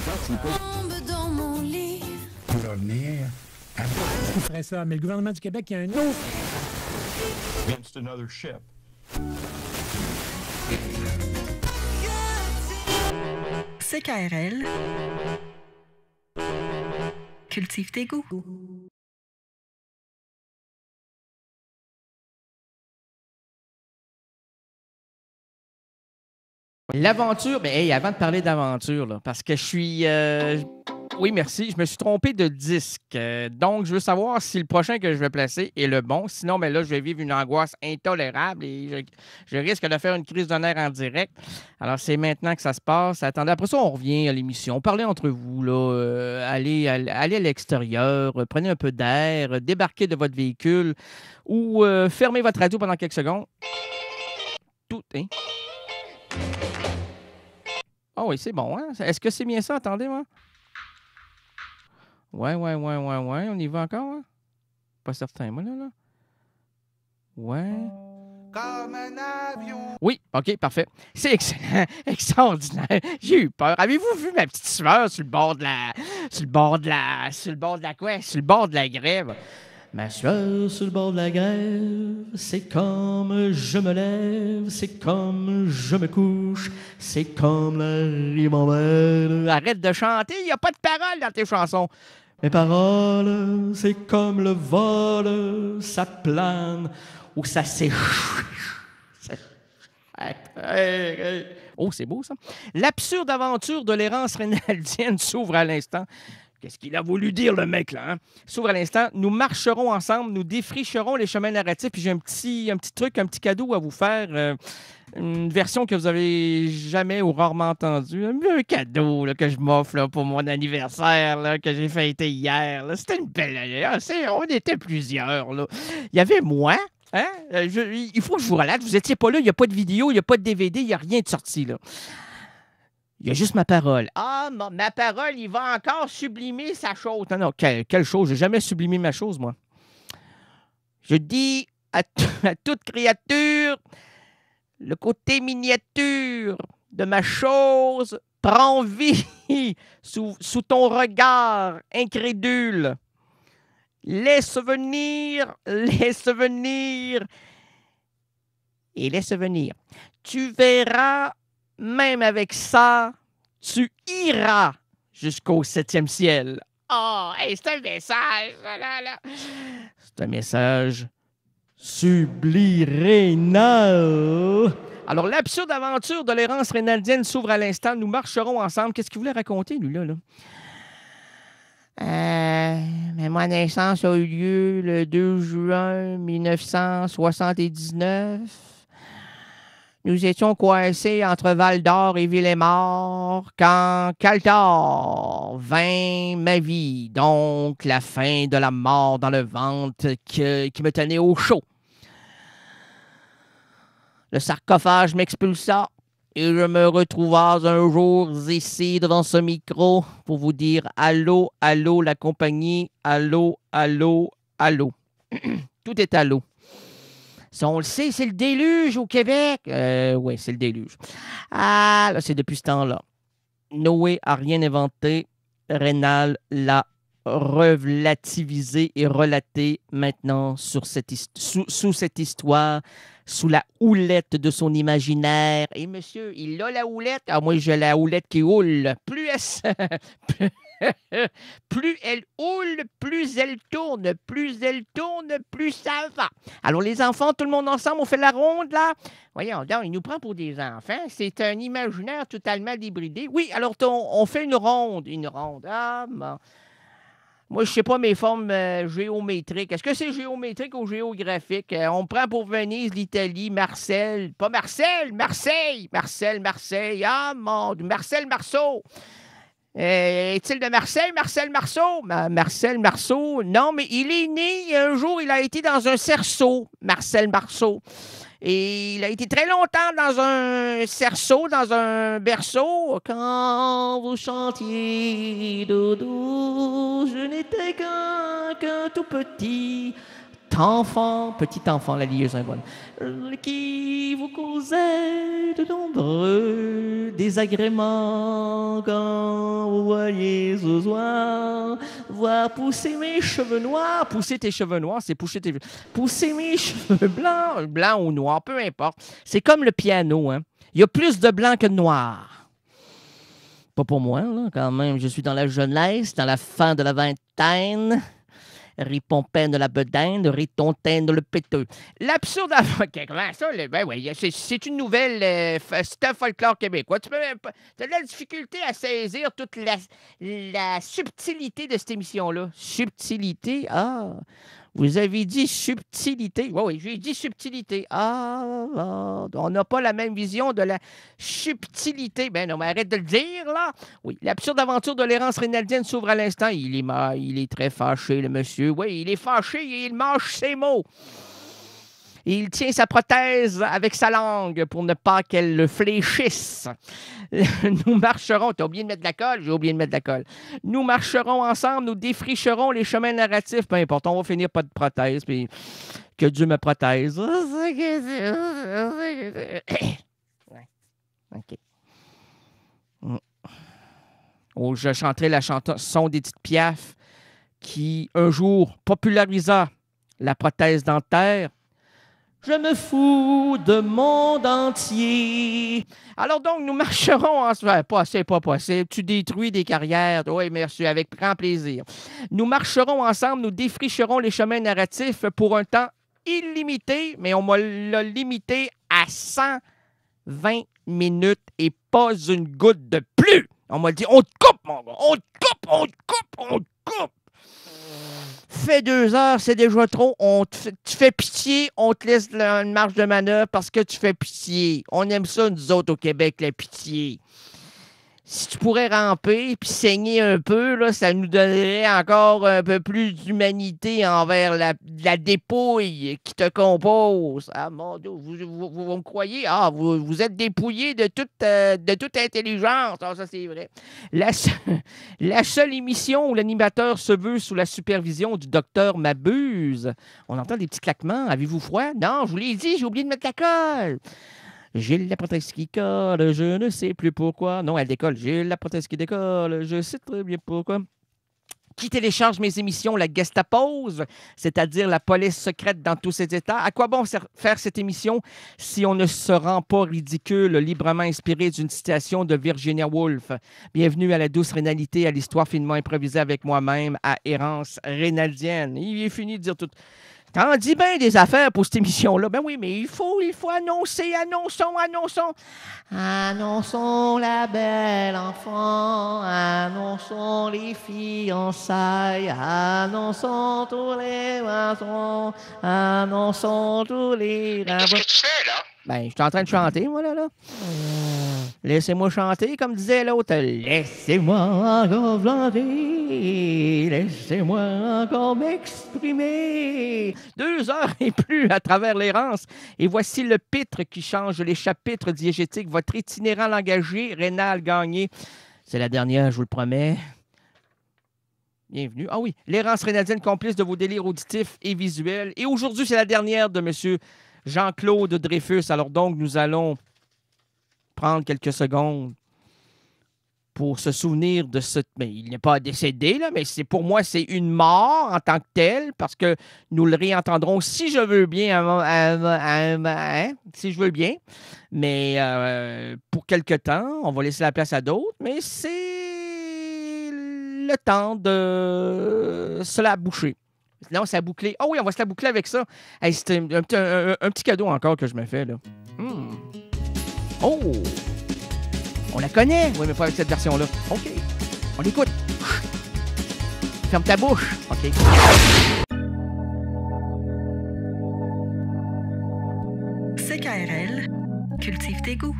Tombe dans mon lit. On va venir. Qui ferait ça? Mais le gouvernement du Québec, il y a un autre. Against another ship. CKRL. Cultive tes goûts. L'aventure, mais hey, avant de parler d'aventure, là, parce que je suis... oui, merci. Je me suis trompé de disque. Donc, je veux savoir si le prochain que je vais placer est le bon. Sinon, mais là, je vais vivre une angoisse intolérable et je risque de faire une crise de nerfs en direct. Alors, c'est maintenant que ça se passe. Attendez, après ça, on revient à l'émission. Parlez entre vous, là. Allez à l'extérieur, prenez un peu d'air, débarquez de votre véhicule ou fermez votre radio pendant quelques secondes. Tout, hein? Ah oui, c'est bon, hein? Est-ce que c'est bien ça? Attendez, moi. Ouais. On y va encore, hein? Pas certain, moi, là. Ouais. Comme un avion. Oui, OK, parfait. C'est excellent. Extraordinaire. J'ai eu peur. Avez-vous vu ma petite sueur sur le bord de la... Sur le bord de la quoi? Sur le bord de la grève. Ma sueur sur le bord de la grève, c'est comme je me lève, c'est comme je me couche, c'est comme la ribambelle. Arrête de chanter, il n'y a pas de paroles dans tes chansons. Mes paroles, c'est comme le vol, ça plane ou ça s'échappe. Oh, c'est beau, ça. L'absurde aventure de l'errance rénaldienne s'ouvre à l'instant. Qu'est-ce qu'il a voulu dire, le mec, là? Hein? S'ouvre à l'instant. Nous marcherons ensemble, nous défricherons les chemins narratifs. Puis j'ai un petit truc, un petit cadeau à vous faire. Une version que vous avez jamais ou rarement entendue. Un cadeau là, que je m'offre là, pour mon anniversaire là, que j'ai fêté hier. Là. C'était une belle année. On était plusieurs. Là. Il y avait moi. Hein? Il faut que je vous relate. Vous n'étiez pas là. Il n'y a pas de vidéo, il n'y a pas de DVD, il n'y a rien de sorti. Là. Il y a juste ma parole. Ah, ma parole, il va encore sublimer sa chose. Non, quelle chose? J'ai jamais sublimé ma chose, moi. Je dis à toute créature, le côté miniature de ma chose prend vie sous ton regard incrédule. Laisse venir, et laisse venir. Tu verras. Même avec ça, tu iras jusqu'au 7e ciel. Oh, hey, c'est un message. Là. C'est un message subliminal. Alors, l'absurde aventure de l'errance rénaldienne s'ouvre à l'instant. Nous marcherons ensemble. Qu'est-ce qu'il voulait raconter, lui, là? Mais ma naissance a eu lieu le 2 juin 1979. Nous étions coincés entre Val-d'Or et Villemort quand Caltor vint ma vie, donc la fin de la mort dans le ventre qui me tenait au chaud. Le sarcophage m'expulsa et je me retrouva un jour ici devant ce micro pour vous dire allô, allô la compagnie, allô, allô, allô. Tout est allô. Si on le sait, c'est le déluge au Québec. Oui, c'est le déluge. Ah, là, c'est depuis ce temps-là. Noé n'a rien inventé. Rénal l'a relativisé et relaté maintenant sous cette histoire, sous la houlette de son imaginaire. Et monsieur, il a la houlette. Ah, moi, j'ai la houlette qui houle. Plus elle houle, plus elle tourne, plus ça va. Alors, les enfants, tout le monde ensemble, on fait la ronde, là. Voyons donc, il nous prend pour des enfants. C'est un imaginaire totalement débridé. Oui, alors, on fait une ronde. Ah, bon. Moi, je ne sais pas mes formes géométriques. Est-ce que c'est géométrique ou géographique? On me prend pour Venise, l'Italie, Marseille. Pas Marseille, Marseille. Marseille. Ah, mon Dieu, Marcel Marceau. Est-il de Marseille, Marcel Marceau? Marcel Marceau, non, mais il est né, un jour, il a été dans un cerceau, Marcel Marceau. Et il a été très longtemps dans un cerceau, dans un berceau. Quand vous chantiez dodo, je n'étais qu'un tout petit petit enfant, la liaison est bonne, qui vous causait de nombreux désagréments quand vous voyez ce soir voir pousser mes cheveux noirs. Pousser tes cheveux noirs, c'est pousser mes cheveux blancs ou noirs, peu importe. C'est comme le piano, hein. Il y a plus de blanc que de noir. Pas pour moi, là, quand même. Je suis dans la jeunesse, dans la fin de la vingtaine. Ripompin de la bedaine, ritontin de le péteux. L'absurde... OK, comment ça? Ben oui, c'est une nouvelle... c'est un folklore québécois. Tu as de la difficulté à saisir toute la subtilité de cette émission-là. Subtilité? Ah... Vous avez dit subtilité. Oui, j'ai dit subtilité. On n'a pas la même vision de la subtilité. Ben non, mais arrête de le dire, là. Oui, l'absurde aventure de l'errance rénaldienne s'ouvre à l'instant. Il est très fâché, le monsieur. Oui, il est fâché et il mâche ses mots. Il tient sa prothèse avec sa langue pour ne pas qu'elle le fléchisse. Nous marcherons... T'as oublié de mettre de la colle? J'ai oublié de mettre de la colle. Nous marcherons ensemble, nous défricherons les chemins narratifs. Peu importe, on va finir pas de prothèse, puis que Dieu me prothèse. Ouais. OK. Oh, je chanterai la chanson d'Édith Piaf qui, un jour, polarisa la prothèse dentaire. Je me fous de monde entier. Alors donc, nous marcherons ensemble. Pas assez. Tu détruis des carrières. Oui, merci, avec grand plaisir. Nous marcherons ensemble, nous défricherons les chemins narratifs pour un temps illimité, mais on m'a limité à 120 minutes et pas une goutte de plus. On m'a dit, on te coupe, mon gars. On te coupe. Fait 2 heures, c'est déjà trop. Tu fais pitié, on te laisse une marge de manœuvre parce que tu fais pitié. On aime ça, nous autres, au Québec, la pitié. Si tu pourrais ramper puis saigner un peu, là, ça nous donnerait encore un peu plus d'humanité envers la dépouille qui te compose. Ah, mon Dieu, vous me croyez? Ah, vous êtes dépouillé de toute intelligence. Ah, ça, c'est vrai. La seule émission où l'animateur se veut sous la supervision du docteur Mabuse. On entend des petits claquements. Avez-vous froid? Non, je vous l'ai dit, j'ai oublié de mettre la colle. J'ai la prothèse qui colle, je ne sais plus pourquoi. Non, elle décolle. J'ai la prothèse qui décolle, je sais très bien pourquoi. Qui télécharge mes émissions, la Gestapose, c'est-à-dire la police secrète dans tous ses états? À quoi bon faire cette émission si on ne se rend pas ridicule, librement inspiré d'une citation de Virginia Woolf? Bienvenue à la douce rénalité, à l'histoire finement improvisée avec moi-même, à Errance rénaldienne. Il est fini de dire tout... T'en dis bien des affaires pour cette émission-là. Ben oui, mais il faut annoncer. Annonçons la belle enfant. Annonçons les fiançailles. Annonçons tous les maçons. Annonçons tous les... Qu'est-ce que tu fais, là? Ben, je suis en train de chanter, moi, là. Laissez-moi chanter, comme disait l'autre. Laissez-moi encore chanter. Laissez-moi encore m'exprimer. 2 heures et plus à travers l'errance. Et voici le pitre qui change les chapitres diégétiques. Votre itinérant langagier, Rénal Gagné. C'est la dernière, je vous le promets. Bienvenue. Ah oui, l'errance rénaldienne, complice de vos délires auditifs et visuels. Et aujourd'hui, c'est la dernière de monsieur Jean-Claude Dreyfus. Alors donc, nous allons prendre quelques secondes pour se souvenir de ce... Mais il n'est pas décédé, là, mais pour moi, c'est une mort en tant que telle, parce que nous le réentendrons, si je veux bien, si je veux bien. Mais pour quelque temps, on va laisser la place à d'autres, mais c'est le temps de se la boucher. Non, c'est à boucler. Oh oui, on va se la boucler avec ça. Hey, c'est un petit cadeau encore que je me fais, là. Oh! On la connaît! Oui, mais pas avec cette version-là. OK. On l'écoute. Ferme ta bouche. OK. CKRL, cultive tes goûts.